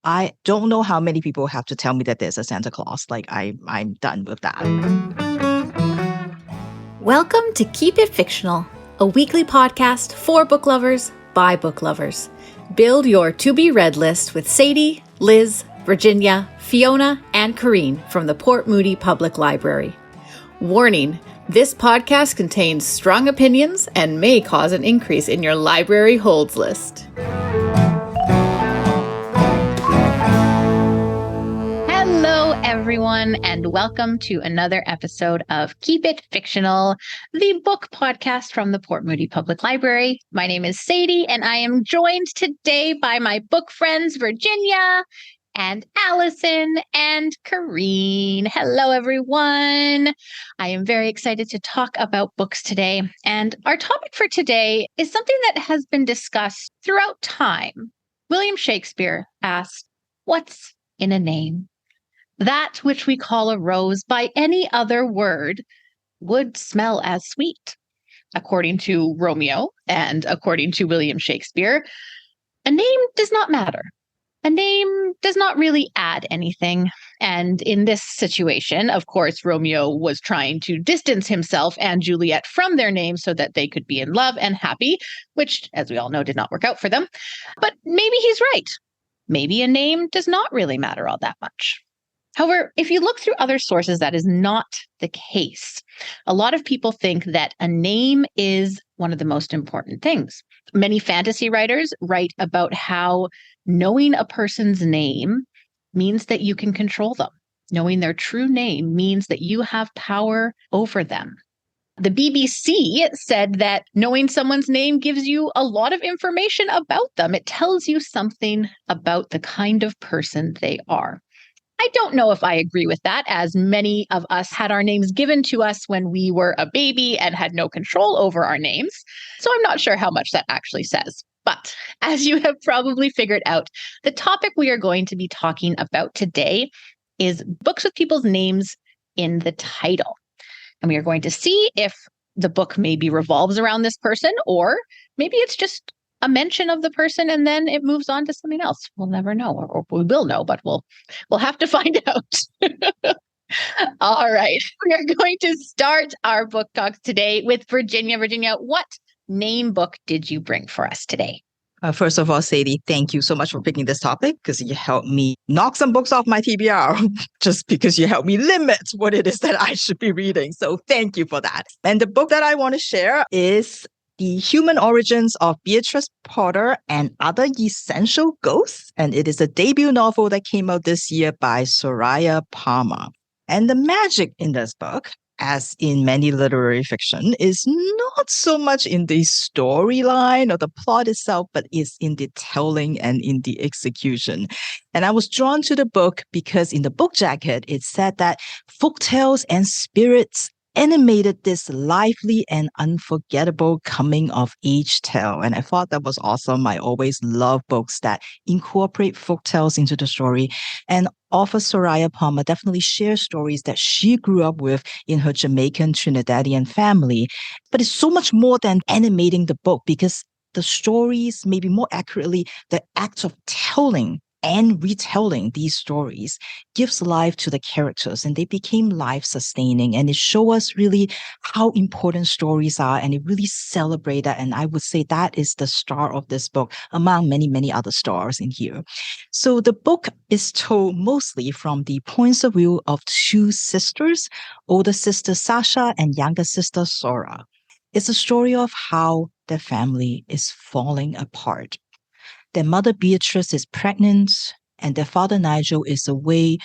I don't know how many people have to tell me that there's a Santa Claus. Like I'm done with that. Welcome to Keep It Fictional, a weekly podcast for book lovers by book lovers. Build your to-be-read list with Sadie, Liz, Virginia, Fiona, and Corrine from the Port Moody Public Library. Warning, this podcast contains strong opinions and may cause an increase in your library holds list. Hello, everyone, and welcome to another episode of Keep It Fictional, the book podcast from the Port Moody Public Library. My name is Sadie, and I am joined today by my book friends, Virginia and Allison and Corrine. Hello, everyone. I am very excited to talk about books today. And our topic for today is something that has been discussed throughout time. William Shakespeare asked, "What's in a name? That which we call a rose by any other word would smell as sweet." According to Romeo and according to William Shakespeare, a name does not matter. A name does not really add anything. And in this situation, of course, Romeo was trying to distance himself and Juliet from their name so that they could be in love and happy, which, as we all know, did not work out for them. But maybe he's right. Maybe a name does not really matter all that much. However, if you look through other sources, that is not the case. A lot of people think that a name is one of the most important things. Many fantasy writers write about how knowing a person's name means that you can control them. Knowing their true name means that you have power over them. The BBC said that knowing someone's name gives you a lot of information about them. It tells you something about the kind of person they are. I don't know if I agree with that, as many of us had our names given to us when we were a baby and had no control over our names. So I'm not sure how much that actually says. But as you have probably figured out, the topic we are going to be talking about today is books with people's names in the title. And we are going to see if the book maybe revolves around this person, or maybe it's just a mention of the person and then it moves on to something else. We'll never know, or we will know, but we'll have to find out. All right. We are going to start our book talks today with Virginia. Virginia, what name book did you bring for us today? First of all, Sadie, thank you so much for picking this topic because you helped me knock some books off my TBR just because you helped me limit what it is that I should be reading. So thank you for that. And the book that I want to share is The Human Origins of Beatrice Potter and Other Essential Ghosts. And it is a debut novel that came out this year by Soraya Palmer. And the magic in this book, as in many literary fiction, is not so much in the storyline or the plot itself, but is in the telling and in the execution. And I was drawn to the book because in the book jacket, it said that folktales and spirits animated this lively and unforgettable coming-of-age tale. And I thought that was awesome. I always love books that incorporate folktales into the story. And author Soraya Palmer definitely shares stories that she grew up with in her Jamaican-Trinidadian family. But it's so much more than animating the book, because the stories, maybe more accurately, the act of telling and retelling these stories gives life to the characters, and they became life-sustaining. And it shows us really how important stories are, and it really celebrates that. And I would say that is the star of this book, among many, many other stars in here. So the book is told mostly from the points of view of two sisters, older sister Sasha and younger sister Sora. It's a story of how their family is falling apart. Their mother Beatrice is pregnant, and their father Nigel is away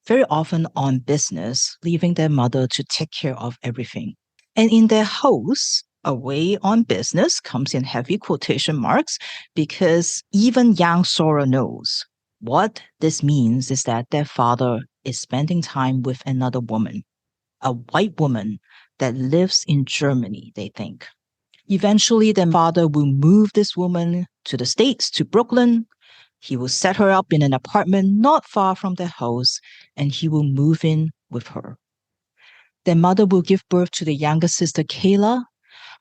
very often on business, leaving their mother to take care of everything. And in their house, away on business comes in heavy quotation marks, because even young Sora knows what this means is that their father is spending time with another woman, a white woman that lives in Germany, they think. Eventually, their father will move this woman to the States, to Brooklyn. He will set her up in an apartment not far from their house, and he will move in with her. Their mother will give birth to the younger sister, Kayla.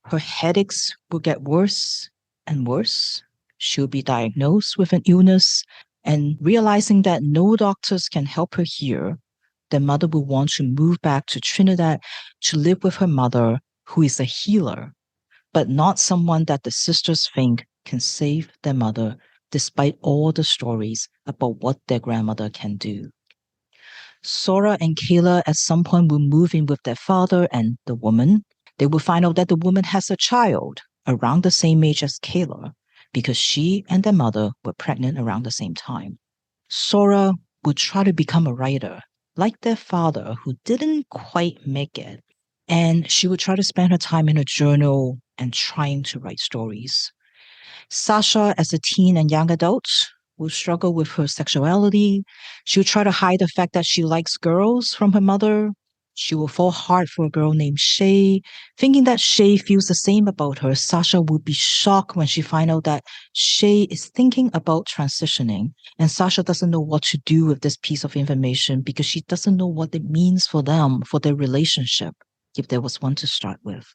Her headaches will get worse and worse. She'll be diagnosed with an illness, And realizing that no doctors can help her here, their mother will want to move back to Trinidad to live with her mother, who is a healer, but not someone that the sisters think can save their mother, despite all the stories about what their grandmother can do. Sora and Kayla at some point will move in with their father and the woman. They will find out that the woman has a child around the same age as Kayla, because she and their mother were pregnant around the same time. Sora would try to become a writer, like their father, who didn't quite make it. And she would try to spend her time in a journal and trying to write stories. Sasha, as a teen and young adult, will struggle with her sexuality. She'll try to hide the fact that she likes girls from her mother. She will fall hard for a girl named Shay. Thinking that Shay feels the same about her, Sasha will be shocked when she finds out that Shay is thinking about transitioning. And Sasha doesn't know what to do with this piece of information because she doesn't know what it means for them, for their relationship, if there was one to start with.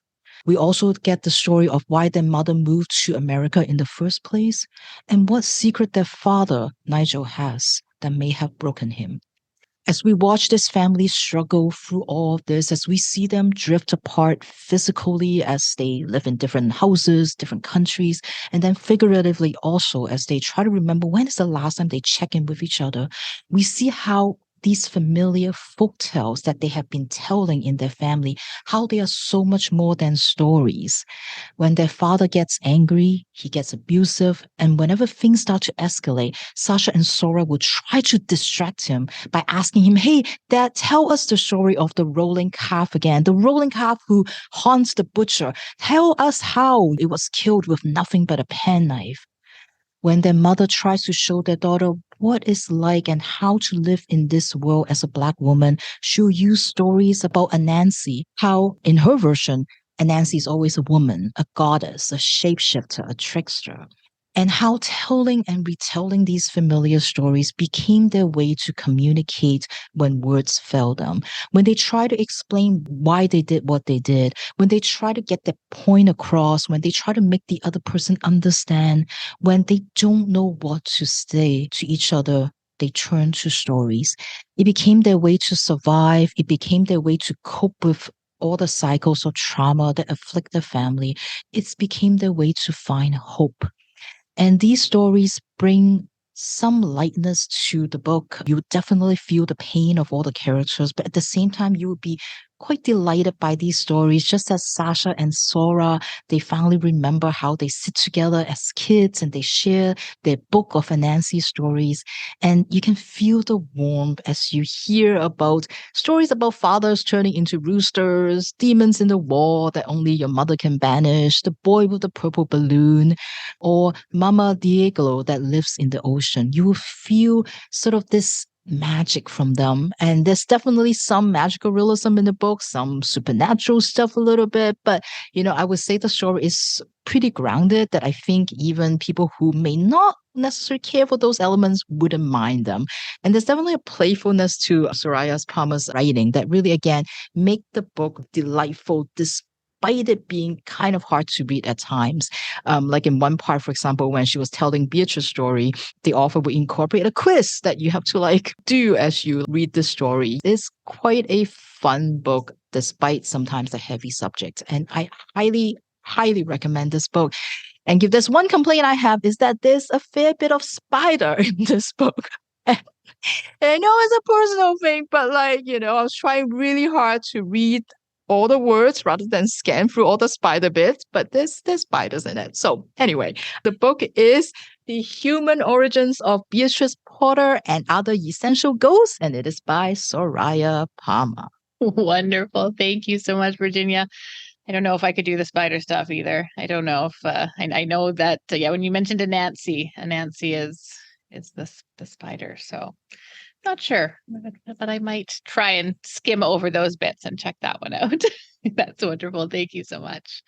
We also get the story of why their mother moved to America in the first place and what secret their father, Nigel, has that may have broken him. As we watch this family struggle through all of this, as we see them drift apart physically as they live in different houses, different countries, and then figuratively also as they try to remember when is the last time they check in with each other, we see how these familiar folk tales that they have been telling in their family, how they are so much more than stories. When their father gets angry, he gets abusive, and whenever things start to escalate, Sasha and Sora will try to distract him by asking him, "Hey, Dad, tell us the story of the rolling calf again. The rolling calf who haunts the butcher. Tell us how it was killed with nothing but a penknife." When their mother tries to show their daughter what it's like and how to live in this world as a Black woman, she'll use stories about Anansi, how in her version, Anansi is always a woman, a goddess, a shapeshifter, a trickster, and how telling and retelling these familiar stories became their way to communicate when words failed them, when they try to explain why they did what they did, when they try to get their point across, when they try to make the other person understand, when they don't know what to say to each other. They turn to stories. It became their way to survive. It became their way to cope with all the cycles of trauma that afflict the family. It became their way to find hope. And these stories bring some lightness to the book. You would definitely feel the pain of all the characters, but at the same time, you would be quite delighted by these stories, just as Sasha and Sora, they finally remember how they sit together as kids and they share their book of Anansi stories. And you can feel the warmth as you hear about stories about fathers turning into roosters, demons in the wall that only your mother can banish, the boy with the purple balloon, or Mama Diego that lives in the ocean. You will feel sort of this magic from them. And there's definitely some magical realism in the book, some supernatural stuff a little bit. But, I would say the story is pretty grounded that I think even people who may not necessarily care for those elements wouldn't mind them. And there's definitely a playfulness to Soraya Palmer's writing that really, again, make the book delightful despite it being kind of hard to read at times. Like in one part, for example, when she was telling Beatrice's story, the author would incorporate a quiz that you have to do as you read the story. It's quite a fun book, despite sometimes the heavy subject. And I highly, highly recommend this book. And if there's one complaint I have is that there's a fair bit of spider in this book. And I know it's a personal thing, but I was trying really hard to read all the words rather than scan through all the spider bits, but there's spiders in it. So anyway, the book is The Human Origins of Beatrice Potter and Other Essential Ghosts, and it is by Soraya Palmer. Wonderful. Thank you so much, Virginia. I don't know if I could do the spider stuff either. I don't know if I know that when you mentioned Anansi is the spider. So not sure, but I might try and skim over those bits and check that one out. That's wonderful. Thank you so much.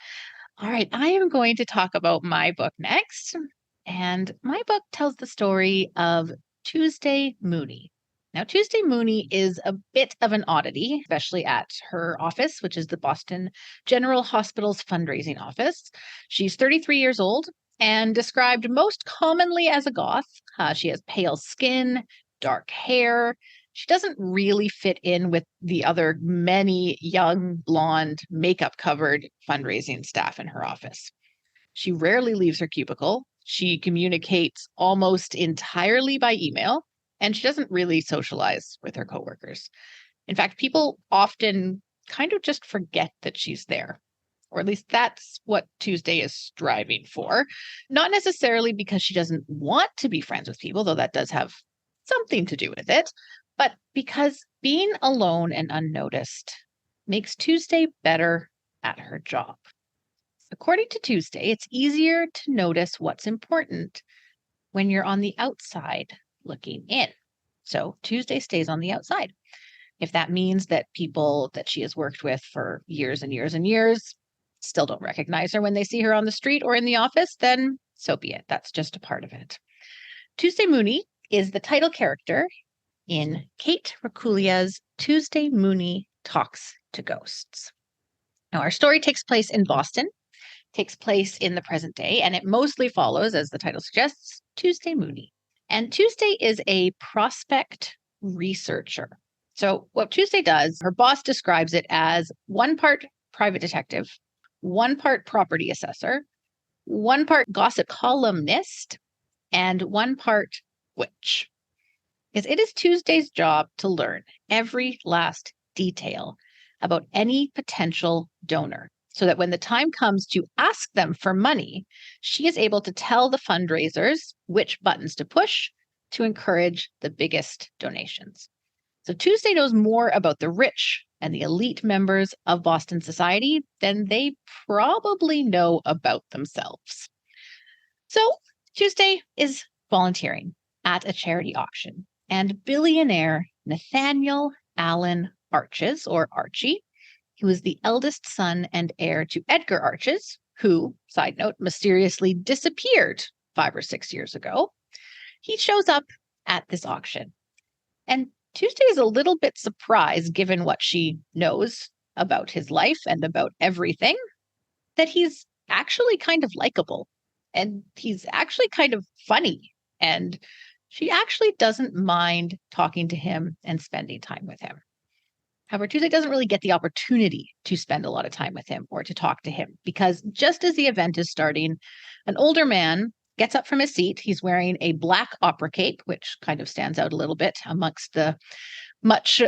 All right, I am going to talk about my book next. And my book tells the story of Tuesday Mooney. Now, Tuesday Mooney is a bit of an oddity, especially at her office, which is the Boston General Hospital's fundraising office. She's 33 years old. and described most commonly as a goth. She has pale skin, dark hair. She doesn't really fit in with the other many young, blonde, makeup-covered fundraising staff in her office. She rarely leaves her cubicle. She communicates almost entirely by email, and she doesn't really socialize with her coworkers. In fact, people often kind of just forget that she's there. Or at least that's what Tuesday is striving for. Not necessarily because she doesn't want to be friends with people, though that does have something to do with it, but because being alone and unnoticed makes Tuesday better at her job. According to Tuesday, it's easier to notice what's important when you're on the outside looking in. So Tuesday stays on the outside. If that means that people that she has worked with for years and years and years still don't recognize her when they see her on the street or in the office, then so be it. That's just a part of it. Tuesday Mooney is the title character in Kate Racculia's Tuesday Mooney Talks to Ghosts. Now, our story takes place in Boston, takes place in the present day, and it mostly follows, as the title suggests, Tuesday Mooney. And Tuesday is a prospect researcher. So what Tuesday does, her boss describes it as 1 part private detective, 1 part property assessor, 1 part gossip columnist, and 1 part witch. Because it is Tuesday's job to learn every last detail about any potential donor, so that when the time comes to ask them for money, she is able to tell the fundraisers which buttons to push to encourage the biggest donations. So Tuesday knows more about the rich and the elite members of Boston society than they probably know about themselves. So Tuesday is volunteering at a charity auction, and billionaire Nathaniel Allen Arches, or Archie, who is the eldest son and heir to Edgar Arches, who, side note, mysteriously disappeared 5 or 6 years ago, he shows up at this auction. And Tuesday is a little bit surprised, given what she knows about his life and about everything, that he's actually kind of likable, and he's actually kind of funny, and she actually doesn't mind talking to him and spending time with him. However, Tuesday doesn't really get the opportunity to spend a lot of time with him or to talk to him, because just as the event is starting, an older man gets up from his seat. He's wearing a black opera cape, which kind of stands out a little bit amongst the much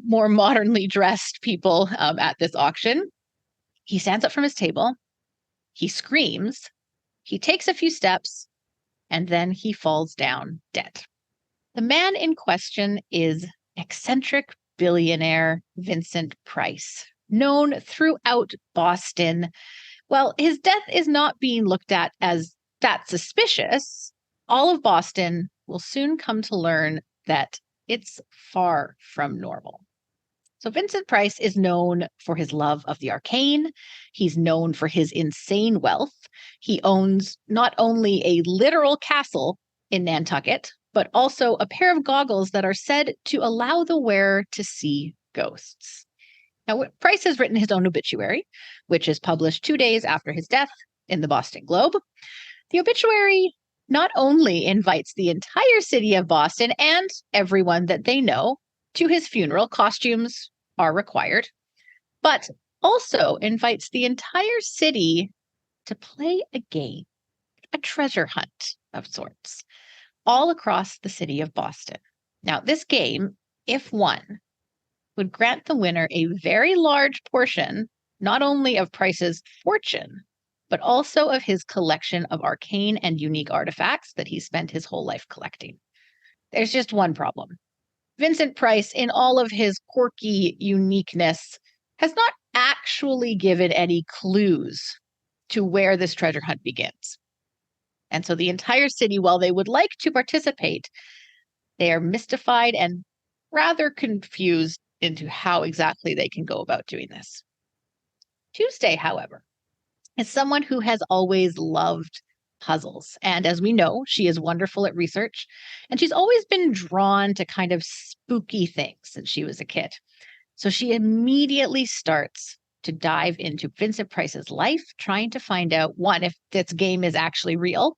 more modernly dressed people at this auction. He stands up from his table. He screams. He takes a few steps, and then he falls down dead. The man in question is eccentric billionaire Vincent Price, known throughout Boston. Well, his death is not being looked at as that suspicious. All of Boston will soon come to learn that it's far from normal. So Vincent Price is known for his love of the arcane. He's known for his insane wealth. He owns not only a literal castle in Nantucket, but also a pair of goggles that are said to allow the wearer to see ghosts. Now, Price has written his own obituary, which is published 2 days after his death in the Boston Globe. The obituary not only invites the entire city of Boston and everyone that they know to his funeral — costumes are required — but also invites the entire city to play a game, a treasure hunt of sorts, all across the city of Boston. Now, this game, if won, would grant the winner a very large portion, not only of Price's fortune, but also of his collection of arcane and unique artifacts that he spent his whole life collecting. There's just one problem. Vincent Price, in all of his quirky uniqueness, has not actually given any clues to where this treasure hunt begins. And so the entire city, while they would like to participate, they are mystified and rather confused into how exactly they can go about doing this. Tuesday, however, is someone who has always loved puzzles. And as we know, she is wonderful at research, and she's always been drawn to kind of spooky things since she was a kid. So she immediately starts to dive into Vincent Price's life, trying to find out, one, if this game is actually real,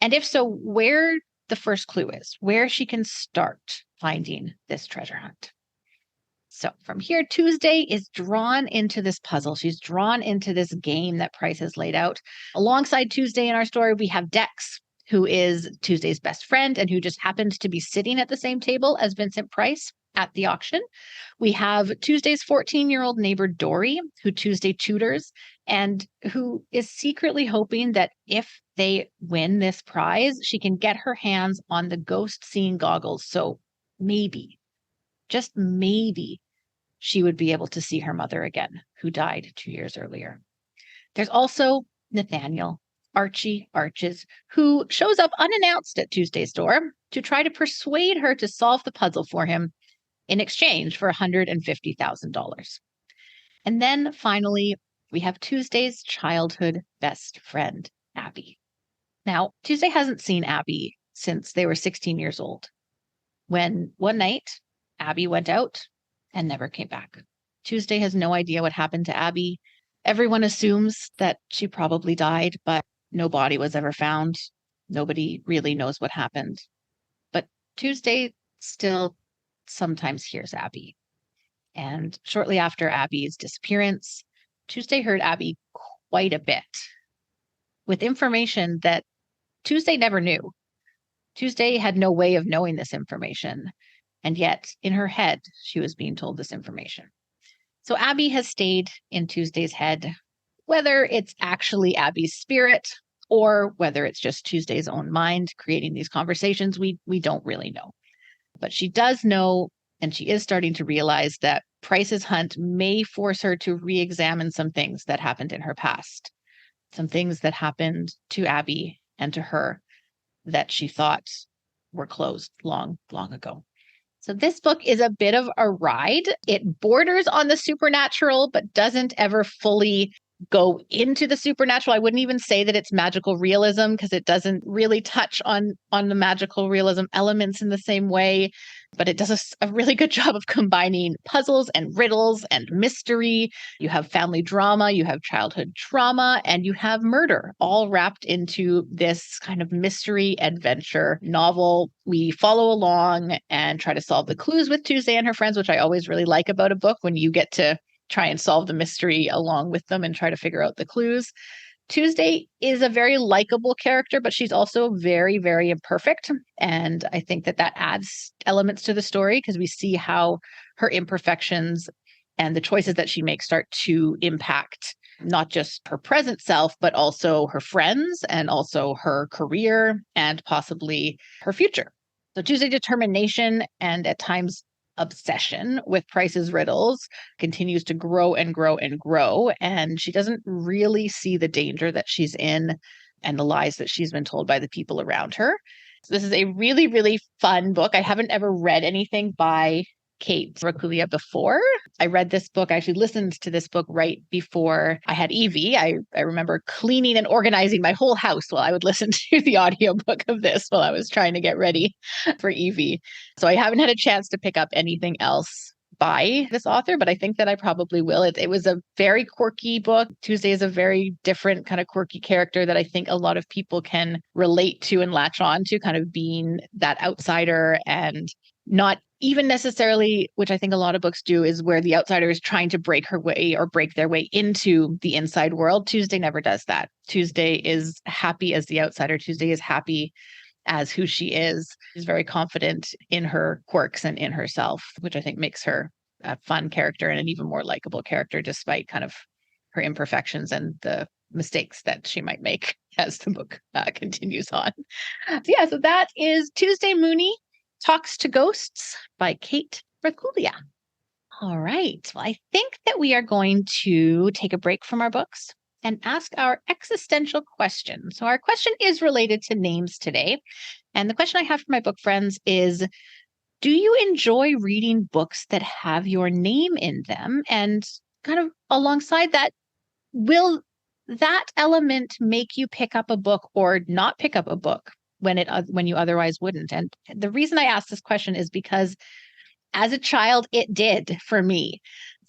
and if so, where the first clue is, where she can start finding this treasure hunt. So from here, Tuesday is drawn into this puzzle. She's drawn into this game that Price has laid out. Alongside Tuesday in our story, we have Dex, who is Tuesday's best friend and who just happened to be sitting at the same table as Vincent Price at the auction. We have Tuesday's 14-year-old neighbor, Dory, who Tuesday tutors and who is secretly hoping that if they win this prize, she can get her hands on the ghost seeing goggles. So maybe, just maybe, she would be able to see her mother again, who died 2 years earlier. There's also Nathaniel, Archie Arches, who shows up unannounced at Tuesday's door to try to persuade her to solve the puzzle for him in exchange for $150,000. And then finally, we have Tuesday's childhood best friend, Abby. Now, Tuesday hasn't seen Abby since they were 16 years old, when one night Abby went out and never came back. Tuesday has no idea what happened to Abby. Everyone assumes that she probably died, but no body was ever found. Nobody really knows what happened. But Tuesday still sometimes hears Abby. And shortly after Abby's disappearance, Tuesday heard Abby quite a bit with information that Tuesday never knew. Tuesday had no way of knowing this information. And yet, in her head, she was being told this information. So Abby has stayed in Tuesday's head, whether it's actually Abby's spirit or whether it's just Tuesday's own mind creating these conversations, we don't really know. But she does know, and she is starting to realize that Price's hunt may force her to re-examine some things that happened in her past, some things that happened to Abby and to her that she thought were closed long, long ago. So this book is a bit of a ride. It borders on the supernatural, but doesn't ever fully go into the supernatural. I wouldn't even say that it's magical realism because it doesn't really touch on the magical realism elements in the same way. But it does a really good job of combining puzzles and riddles and mystery. You have family drama, you have childhood trauma, and you have murder all wrapped into this kind of mystery adventure novel. We follow along and try to solve the clues with Tuesday and her friends, which I always really like about a book when you get to try and solve the mystery along with them and try to figure out the clues. Tuesday is a very likable character, but she's also very, very imperfect. And I think that adds elements to the story because we see how her imperfections and the choices that she makes start to impact not just her present self, but also her friends and also her career and possibly her future. So Tuesday's determination and at times obsession with Price's riddles continues to grow and grow and grow. And she doesn't really see the danger that she's in and the lies that she's been told by the people around her. So this is a really, really fun book. I haven't ever read anything by Kate Racculia before. I read this book. I actually listened to this book right before I had Evie. I remember cleaning and organizing my whole house while I would listen to the audiobook of this while I was trying to get ready for Evie. So I haven't had a chance to pick up anything else by this author, but I think that I probably will. It was a very quirky book. Tuesday is a very different kind of quirky character that I think a lot of people can relate to and latch on to, kind of being that outsider and not even necessarily, which I think a lot of books do, is where the outsider is trying to break her way or break their way into the inside world. Tuesday never does that. Tuesday is happy as the outsider. Tuesday is happy as who she is. She's very confident in her quirks and in herself, which I think makes her a fun character and an even more likable character, despite kind of her imperfections and the mistakes that she might make as the book continues on. So that is Tuesday Mooney Talks to Ghosts by Kate Racculia. All right. Well, I think that we are going to take a break from our books and ask our existential question. So our question is related to names today. And the question I have for my book friends is, do you enjoy reading books that have your name in them? And kind of alongside that, will that element make you pick up a book or not pick up a book when you otherwise wouldn't? And the reason I ask this question is because as a child, it did for me.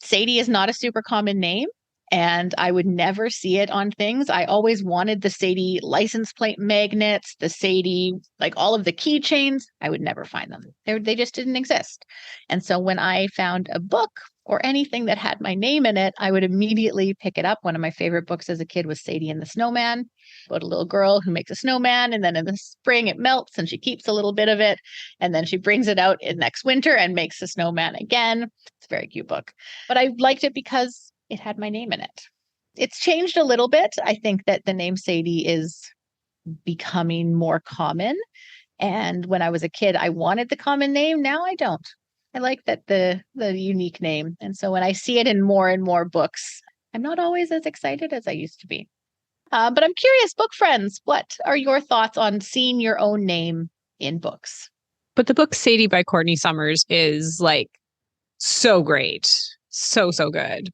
Sadie is not a super common name, and I would never see it on things. I always wanted the Sadie license plate magnets, the Sadie, like all of the keychains. I would never find them. They just didn't exist. And so when I found a book or anything that had my name in it, I would immediately pick it up. One of my favorite books as a kid was Sadie and the Snowman, about a little girl who makes a snowman, and then in the spring it melts and she keeps a little bit of it, and then she brings it out in next winter and makes a snowman again. It's a very cute book. But I liked it because it had my name in it. It's changed a little bit. I think that the name Sadie is becoming more common. And when I was a kid, I wanted the common name. Now I don't. I like that the unique name. And so when I see it in more and more books, I'm not always as excited as I used to be. But I'm curious, book friends, what are your thoughts on seeing your own name in books? But the book Sadie by Courtney Summers is like so great. So good.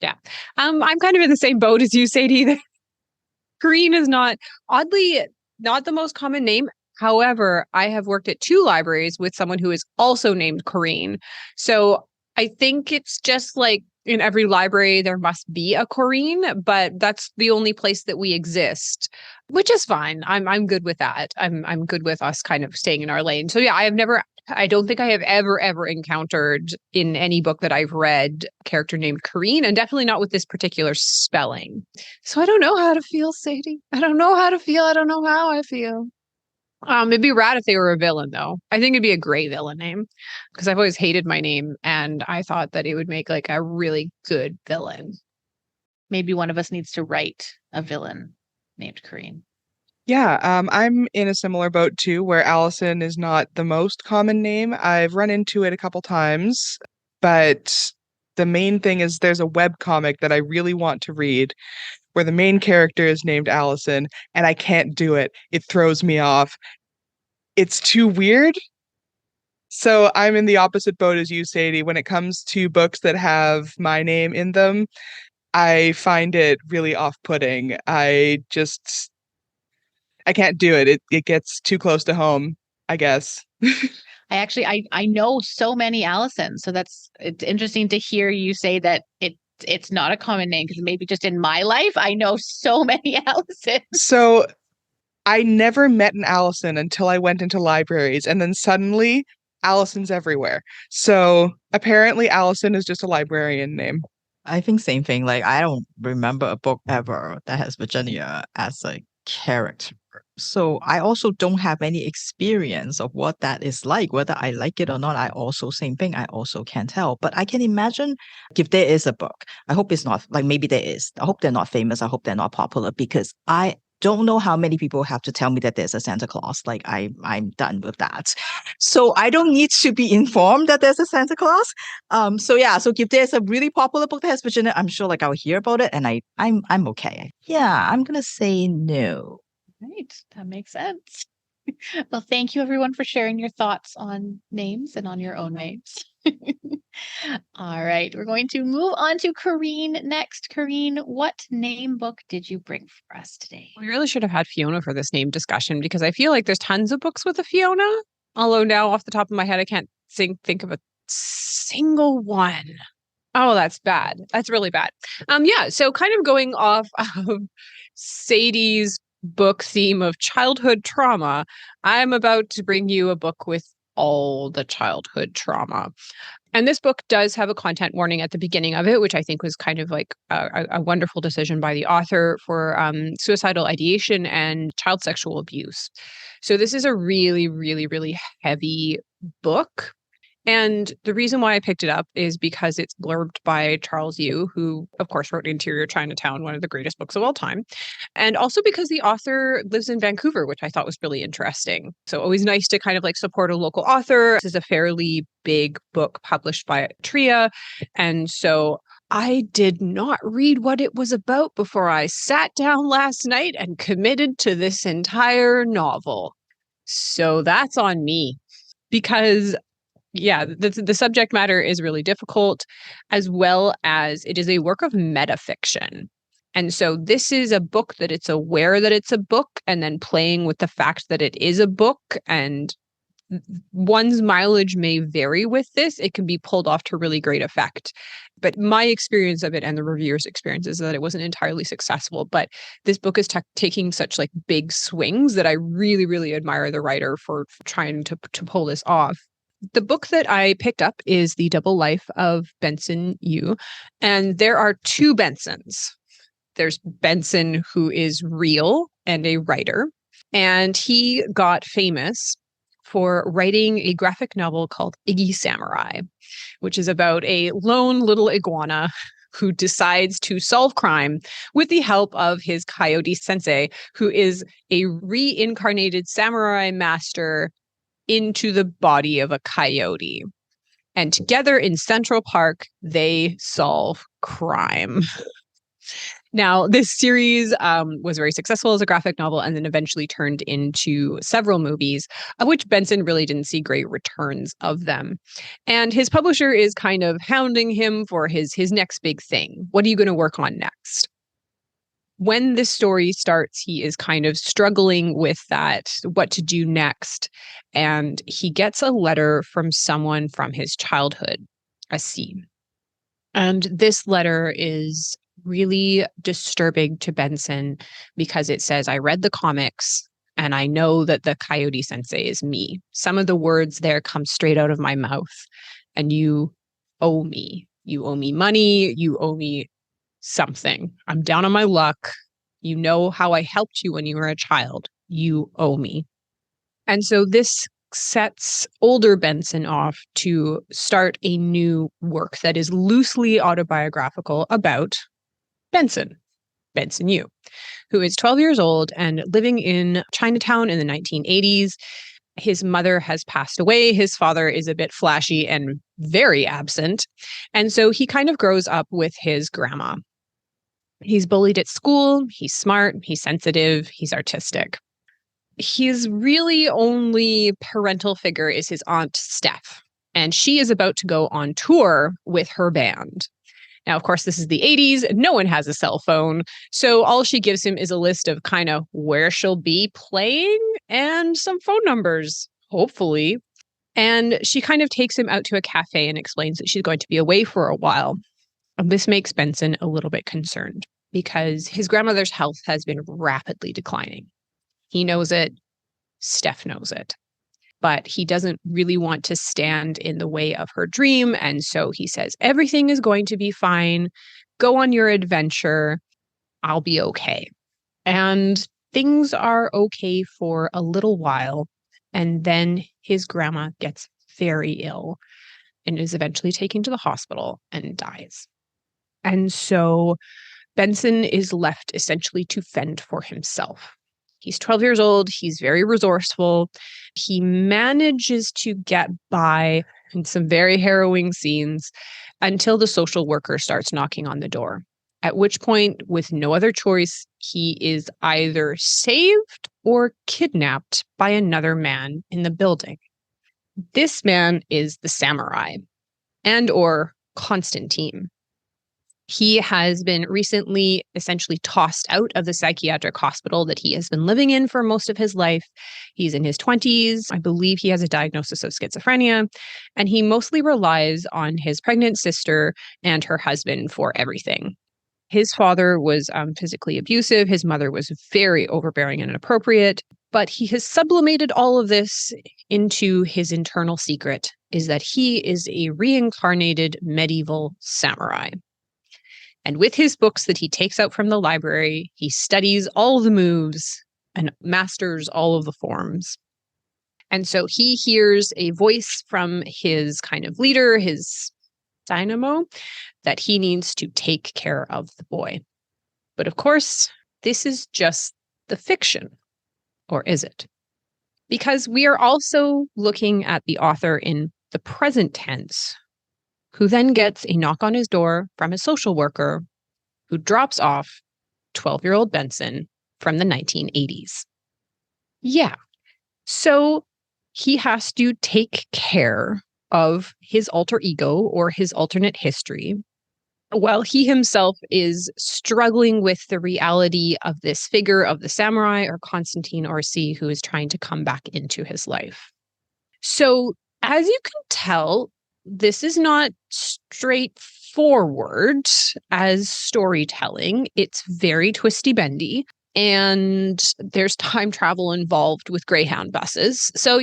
Yeah. I'm kind of in the same boat as you, Sadie. Corinne is oddly not the most common name. However, I have worked at 2 libraries with someone who is also named Corinne. So I think it's just like in every library, there must be a Corinne, but that's the only place that we exist, which is fine. I'm good with that. I'm good with us kind of staying in our lane. So yeah, I don't think I have ever encountered in any book that I've read a character named Corinne, and definitely not with this particular spelling. So I don't know how to feel, Sadie. I don't know how to feel. I don't know how I feel. It'd be rad if they were a villain, though. I think it'd be a great villain name because I've always hated my name, and I thought that it would make like a really good villain. Maybe one of us needs to write a villain named Corinne. Yeah, I'm in a similar boat too, where Allison is not the most common name. I've run into it a couple times, but the main thing is there's a webcomic that I really want to read where the main character is named Allison, and I can't do it. It throws me off. It's too weird. So I'm in the opposite boat as you, Sadie. When it comes to books that have my name in them, I find it really off-putting. I can't do it. It gets too close to home, I guess. I know so many Allisons, so it's interesting to hear you say that it's not a common name, because maybe just in my life, I know so many Allisons. So I never met an Allison until I went into libraries, and then suddenly Allison's everywhere. So apparently Allison is just a librarian name. I think same thing. Like, I don't remember a book ever that has Virginia as a character. So I also don't have any experience of what that is like, whether I like it or not. I also, same thing, I also can't tell. But I can imagine if there is a book, I hope it's not, like maybe there is. I hope they're not famous. I hope they're not popular, because I don't know how many people have to tell me that there's a Santa Claus. Like, I'm done with that. So I don't need to be informed that there's a Santa Claus. So if there's a really popular book that has Virginia, I'm sure like I'll hear about it, and I'm okay. Yeah, I'm gonna say no. Right, that makes sense. Well, thank you everyone for sharing your thoughts on names and on your own names. All right, we're going to move on to Corinne next. Corinne, what name book did you bring for us today? We really should have had Fiona for this name discussion, because I feel like there's tons of books with a Fiona. Although now off the top of my head, I can't think of a single one. Oh, that's bad. That's really bad. So kind of going off of Sadie's book theme of childhood trauma, I'm about to bring you a book with all the childhood trauma. And this book does have a content warning at the beginning of it, which I think was kind of like a wonderful decision by the author for suicidal ideation and child sexual abuse. So this is a really, really, really heavy book. And the reason why I picked it up is because it's blurbed by Charles Yu, who, of course, wrote Interior Chinatown, one of the greatest books of all time. And also because the author lives in Vancouver, which I thought was really interesting. So always nice to kind of like support a local author. This is a fairly big book published by Tria. And so I did not read what it was about before I sat down last night and committed to this entire novel. So that's on me, because the subject matter is really difficult, as well as it is a work of metafiction. And so this is a book that it's aware that it's a book, and then playing with the fact that it is a book and one's mileage may vary with this. It can be pulled off to really great effect. But my experience of it and the reviewers' experience is that it wasn't entirely successful. But this book is taking such like big swings that I really, really admire the writer for trying to pull this off. The book that I picked up is The Double Life of Benson Yu. And there are two Bensons. There's Benson, who is real and a writer. And he got famous for writing a graphic novel called Iggy Samurai, which is about a lone little iguana who decides to solve crime with the help of his coyote sensei, who is a reincarnated samurai master into the body of a coyote. And together in Central Park, they solve crime. Now, this series was very successful as a graphic novel and then eventually turned into several movies, of which Benson really didn't see great returns of them. And his publisher is kind of hounding him for his next big thing. What are you going to work on next? When this story starts, he is kind of struggling with that, what to do next. And he gets a letter from someone from his childhood, a scene. And this letter is really disturbing to Benson because it says, I read the comics and I know that the coyote sensei is me. Some of the words there come straight out of my mouth, and you owe me. You owe me money. You owe me something. I'm down on my luck. You know how I helped you when you were a child. You owe me. And so this sets older Benson off to start a new work that is loosely autobiographical about Benson Yu, who is 12 years old and living in Chinatown in the 1980s. His mother has passed away. His father is a bit flashy and very absent. And so he kind of grows up with his grandma. He's bullied at school. He's smart. He's sensitive. He's artistic. His really only parental figure is his aunt, Steph. And she is about to go on tour with her band. Now, of course, this is the 80s. No one has a cell phone. So all she gives him is a list of kind of where she'll be playing and some phone numbers, hopefully. And she kind of takes him out to a cafe and explains that she's going to be away for a while. And this makes Benson a little bit concerned because his grandmother's health has been rapidly declining. He knows it. Steph knows it. But he doesn't really want to stand in the way of her dream. And so he says, everything is going to be fine. Go on your adventure. I'll be okay. And things are okay for a little while. And then his grandma gets very ill and is eventually taken to the hospital and dies. And so Benson is left essentially to fend for himself. He's 12 years old. He's very resourceful. He manages to get by in some very harrowing scenes until the social worker starts knocking on the door, at which point, with no other choice, he is either saved or kidnapped by another man in the building. This man is the samurai and or Constantine. He has been recently essentially tossed out of the psychiatric hospital that he has been living in for most of his life. He's in his 20s. I believe he has a diagnosis of schizophrenia, and he mostly relies on his pregnant sister and her husband for everything. His father was physically abusive. His mother was very overbearing and inappropriate, but he has sublimated all of this into his internal secret, is that he is a reincarnated medieval samurai. And with his books that he takes out from the library, he studies all the moves and masters all of the forms. And so he hears a voice from his kind of leader, his dynamo, that he needs to take care of the boy. But of course, this is just the fiction. Or is it? Because we are also looking at the author in the present tense, who then gets a knock on his door from a social worker who drops off 12-year-old Benson from the 1980s. Yeah. So he has to take care of his alter ego or his alternate history while he himself is struggling with the reality of this figure of the samurai or Constantine Orsi who is trying to come back into his life. So as you can tell, this is not straightforward as storytelling. It's very twisty bendy. And there's time travel involved with Greyhound buses. So,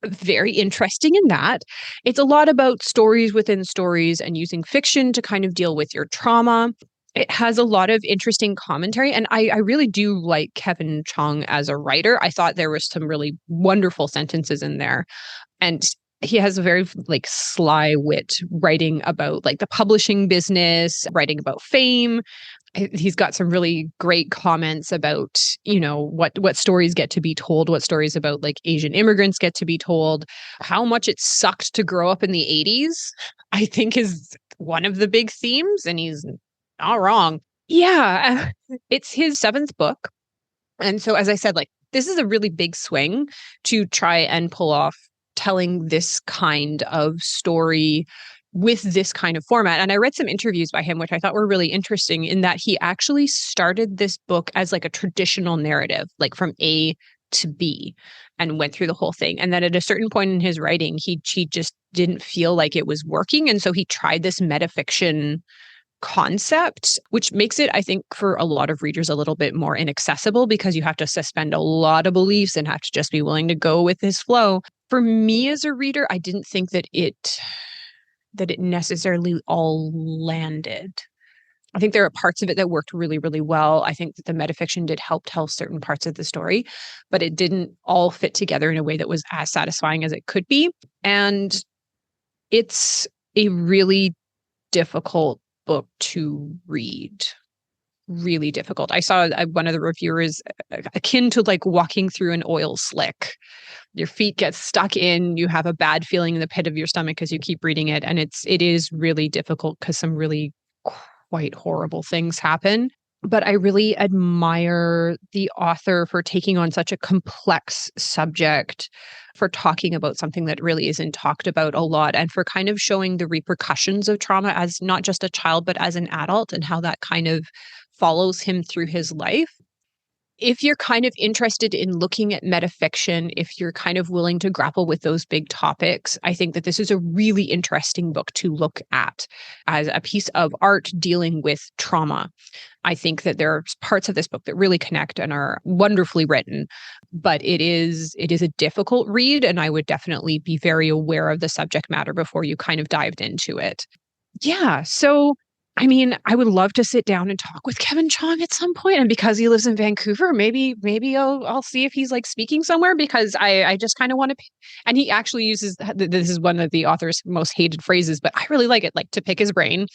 very interesting in that. It's a lot about stories within stories and using fiction to kind of deal with your trauma. It has a lot of interesting commentary. And I really do like Kevin Chong as a writer. I thought there was some really wonderful sentences in there. And he has a very sly wit, writing about the publishing business, writing about fame. He's got some really great comments about, what stories get to be told, what stories about Asian immigrants get to be told, how much it sucked to grow up in the 80s, I think is one of the big themes. And he's not wrong. Yeah, it's his 7th book. And so, as I said, this is a really big swing to try and pull off telling this kind of story with this kind of format. And I read some interviews by him, which I thought were really interesting, in that he actually started this book as a traditional narrative, from A to B, and went through the whole thing. And then at a certain point in his writing, he just didn't feel like it was working. And so he tried this metafiction concept, which makes it, I think, for a lot of readers a little bit more inaccessible, because you have to suspend a lot of beliefs and have to just be willing to go with his flow. For me as a reader, I didn't think that it necessarily all landed. I think there are parts of it that worked really, really well. I think that the metafiction did help tell certain parts of the story, but it didn't all fit together in a way that was as satisfying as it could be. And it's a really difficult book to read. Really difficult. I saw one of the reviewers akin to walking through an oil slick. Your feet get stuck in, you have a bad feeling in the pit of your stomach as you keep reading it. And it is really difficult because some really quite horrible things happen. But I really admire the author for taking on such a complex subject, for talking about something that really isn't talked about a lot, and for kind of showing the repercussions of trauma as not just a child, but as an adult, and how that kind of follows him through his life. If you're kind of interested in looking at metafiction, if you're kind of willing to grapple with those big topics, I think that this is a really interesting book to look at as a piece of art dealing with trauma. I think that there are parts of this book that really connect and are wonderfully written, but it is a difficult read, and I would definitely be very aware of the subject matter before you kind of dived into it. Yeah, so I mean, I would love to sit down and talk with Kevin Chong at some point. And because he lives in Vancouver, maybe I'll see if he's speaking somewhere, because I just kind of want to. And he actually uses, this is one of the author's most hated phrases, but I really like it, to pick his brain.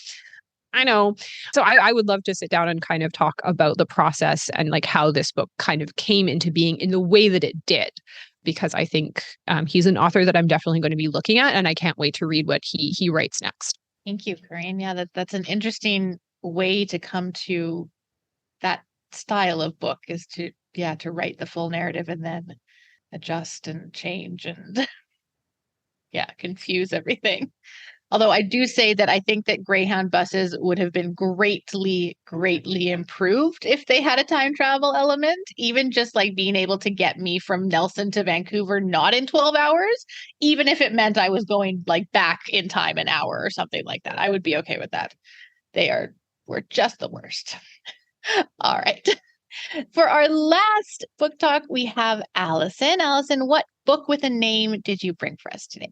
I know. So I would love to sit down and kind of talk about the process and how this book kind of came into being in the way that it did, because I think he's an author that I'm definitely going to be looking at, and I can't wait to read what he writes next. Thank you, Corinne. Yeah, that's an interesting way to come to that style of book, is to write the full narrative and then adjust and change and confuse everything. Although I do say that I think that Greyhound buses would have been greatly, greatly improved if they had a time travel element, even just being able to get me from Nelson to Vancouver, not in 12 hours, even if it meant I was going back in time an hour or something like that. I would be okay with that. We're just the worst. All right. For our last book talk, we have Allison. Allison, what book with a name did you bring for us today?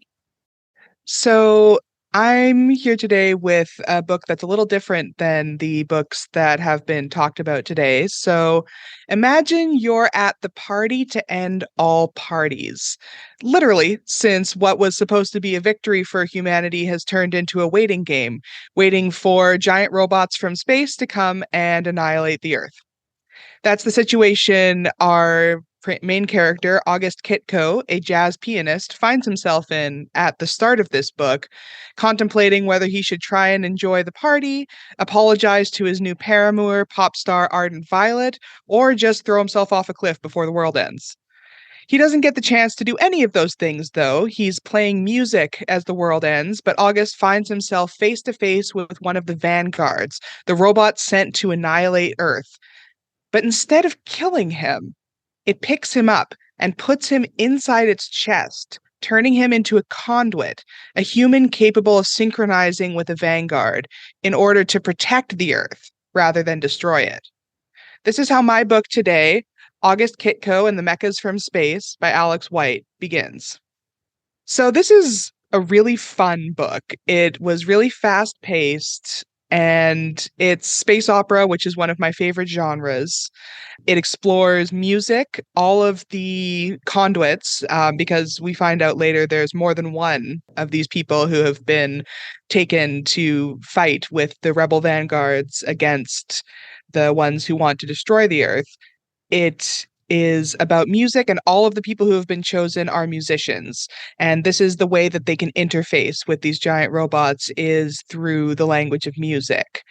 So I'm here today with a book that's a little different than the books that have been talked about today. So imagine you're at the party to end all parties. Literally, since what was supposed to be a victory for humanity has turned into a waiting game, waiting for giant robots from space to come and annihilate the Earth. That's the situation our main character, August Kitko, a jazz pianist, finds himself in at the start of this book, contemplating whether he should try and enjoy the party, apologize to his new paramour, pop star Ardent Violet, or just throw himself off a cliff before the world ends. He doesn't get the chance to do any of those things, though. He's playing music as the world ends, but August finds himself face to face with one of the vanguards, the robots sent to annihilate Earth. But instead of killing him, it picks him up and puts him inside its chest, turning him into a conduit, a human capable of synchronizing with a vanguard in order to protect the Earth rather than destroy it. This is how my book today, August Kitko and the Mechas from Space by Alex White, begins. So this is a really fun book. It was really fast-paced, and it's space opera, which is one of my favorite genres. It explores music, all of the conduits, because we find out later there's more than one of these people who have been taken to fight with the rebel vanguards against the ones who want to destroy the Earth. It is about music, and all of the people who have been chosen are musicians. And this is the way that they can interface with these giant robots, is through the language of music.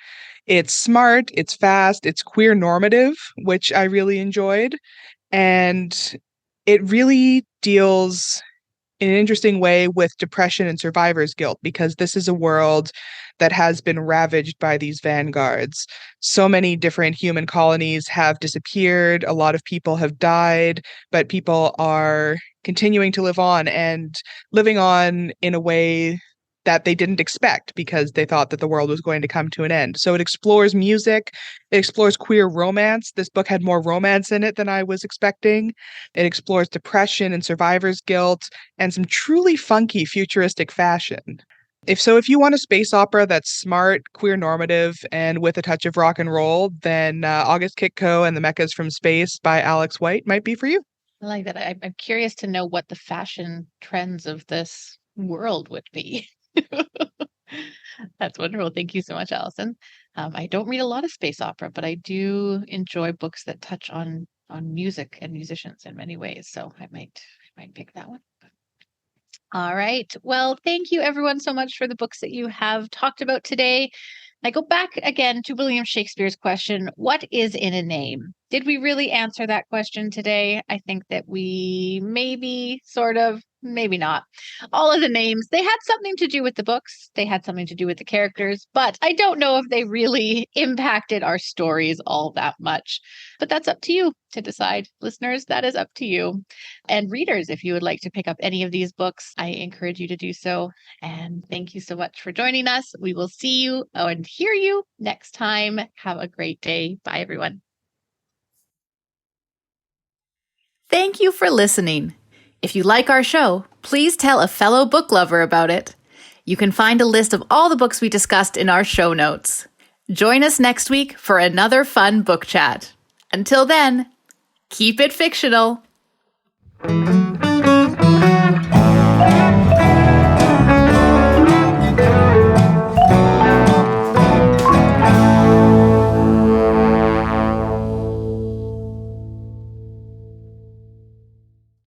It's smart, it's fast, it's queer normative, which I really enjoyed. And it really deals in an interesting way with depression and survivor's guilt, because this is a world that has been ravaged by these vanguards. So many different human colonies have disappeared. A lot of people have died, but people are continuing to live on, and living on in a way that they didn't expect, because they thought that the world was going to come to an end. So it explores music, it explores queer romance. This book had more romance in it than I was expecting. It explores depression and survivor's guilt, and some truly funky futuristic fashion. If you want a space opera that's smart, queer normative, and with a touch of rock and roll, then August Kitko and the Mechas from Space by Alex White might be for you. I like that. I'm curious to know what the fashion trends of this world would be. That's wonderful. Thank you so much, Allison. I don't read a lot of space opera, but I do enjoy books that touch on music and musicians in many ways. So I might pick that one. All right. Well, thank you everyone so much for the books that you have talked about today. I go back again to William Shakespeare's question, what is in a name? Did we really answer that question today? I think that we maybe, sort of, maybe not. All of the names, they had something to do with the books. They had something to do with the characters, but I don't know if they really impacted our stories all that much. But that's up to you to decide. Listeners, that is up to you. And readers, if you would like to pick up any of these books, I encourage you to do so. And thank you so much for joining us. We will see you and hear you next time. Have a great day. Bye, everyone. Thank you for listening. If you like our show, please tell a fellow book lover about it. You can find a list of all the books we discussed in our show notes. Join us next week for another fun book chat. Until then, keep it fictional.